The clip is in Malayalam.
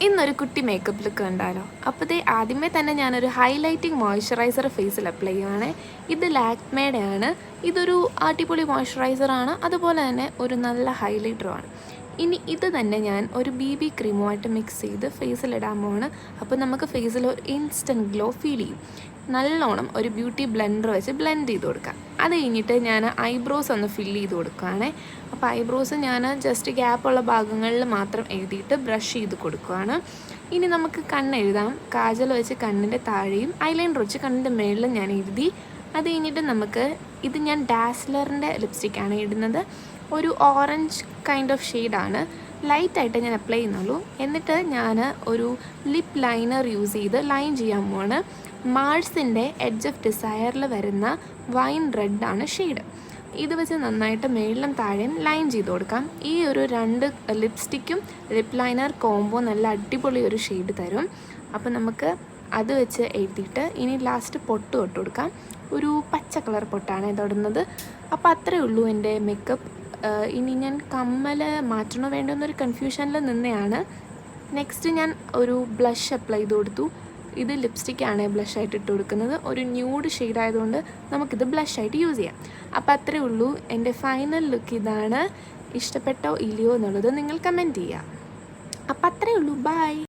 ഇന്നൊരു കുട്ടി മേക്കപ്പ് ലുക്ക് കണ്ടാലോ. അപ്പോൾ ആദ്യമേ തന്നെ ഞാനൊരു ഹൈലൈറ്റിംഗ് മോയ്സ്ചറൈസർ ഫേസിൽ അപ്ലൈ ചെയ്യുവാണ്. ഇത് ലാക്മേയുടെ ആണ്. ഇതൊരു അടിപൊളി മോയ്സ്ചറൈസറാണ്, അതുപോലെ തന്നെ ഒരു നല്ല ഹൈലൈറ്ററുമാണ്. ഇനി ഇത് തന്നെ ഞാൻ ഒരു BB ക്രീമുമായിട്ട് മിക്സ് ചെയ്ത് ഫേസിലിടാൻ പോവാണ്. അപ്പോൾ നമുക്ക് ഫേസിൽ ഒരു ഇൻസ്റ്റൻറ്റ് ഗ്ലോ ഫീൽ ചെയ്യും. നല്ലോണം ഒരു ബ്യൂട്ടി ബ്ലെൻഡർ വെച്ച് ബ്ലെൻഡ് ചെയ്ത് കൊടുക്കാം. അത് കഴിഞ്ഞിട്ട് ഞാൻ ഐബ്രോസ് ഒന്ന് ഫില്ല് ചെയ്ത് കൊടുക്കുകയാണ്. അപ്പോൾ ഐബ്രോസ് ഞാൻ ജസ്റ്റ് ഗ്യാപ്പുള്ള ഭാഗങ്ങളിൽ മാത്രം എഴുതിയിട്ട് ബ്രഷ് ചെയ്ത് കൊടുക്കുകയാണ്. ഇനി നമുക്ക് കണ്ണെഴുതാം. കാജൽ വെച്ച് കണ്ണിൻ്റെ താഴെയും ഐലൈനർ വെച്ച് കണ്ണിൻ്റെ മുകളിലും ഞാൻ എഴുതി. അത് കഴിഞ്ഞിട്ട് നമുക്ക് ഇത് ഞാൻ ഡാസ്ലറിൻ്റെ ലിപ്സ്റ്റിക്കാണ് ഇടുന്നത്. ഒരു ഓറഞ്ച് കൈൻഡ് ഓഫ് ഷെയ്ഡാണ്. ലൈറ്റായിട്ട് ഞാൻ അപ്ലൈ ചെയ്യുന്നുള്ളൂ. എന്നിട്ട് ഞാൻ ഒരു ലിപ്പ് ലൈനർ യൂസ് ചെയ്ത് ലൈൻ ചെയ്യാൻ പോവാണ്. മാർസിൻ്റെ എഡ്ജ് ഓഫ് ഡിസയറിൽ വരുന്ന വൈൻ റെഡാണ് ഷെയ്ഡ്. ഇത് വെച്ച് നന്നായിട്ട് മേളിലും താഴെയും ലൈൻ ചെയ്ത് കൊടുക്കാം. ഈ ഒരു 2 ലിപ്സ്റ്റിക്കും ലിപ്പ് ലൈനർ കോംബോ നല്ല അടിപൊളി ഒരു ഷെയ്ഡ് തരും. അപ്പോൾ നമുക്ക് അത് വെച്ച് എഴുതിയിട്ട് ഇനി ലാസ്റ്റ് പൊട്ട് തൊട്ട് കൊടുക്കാം. ഒരു പച്ച കളർ പൊട്ടാണ് ഇതൊടുന്നത്. അപ്പോൾ അത്രയേ ഉള്ളൂ എൻ്റെ മേക്കപ്പ്. ഇനി ഞാൻ കമ്മൽ മാറ്റണോ വേണ്ടോ എന്നൊരു കൺഫ്യൂഷനിൽ നിന്നെയാണ്. നെക്സ്റ്റ് ഞാൻ ഒരു ബ്ലഷ് അപ്ലൈ ചെയ്ത് കൊടുത്തു. ഇത് ലിപ്സ്റ്റിക്കാണ് ബ്ലഷായിട്ട് ഇട്ട് കൊടുക്കുന്നത്. ഒരു ന്യൂഡ് ഷെയ്ഡ് ആയതുകൊണ്ട് നമുക്കിത് ബ്ലഷായിട്ട് യൂസ് ചെയ്യാം. അപ്പോൾ അത്രയേ ഉള്ളൂ. എൻ്റെ ഫൈനൽ ലുക്ക് ഇതാണ്. ഇഷ്ടപ്പെട്ടോ ഇല്ലയോ എന്നുള്ളത് നിങ്ങൾ കമൻറ്റ് ചെയ്യുക. അപ്പോൾ അത്രയേ ഉള്ളൂ. ബൈ.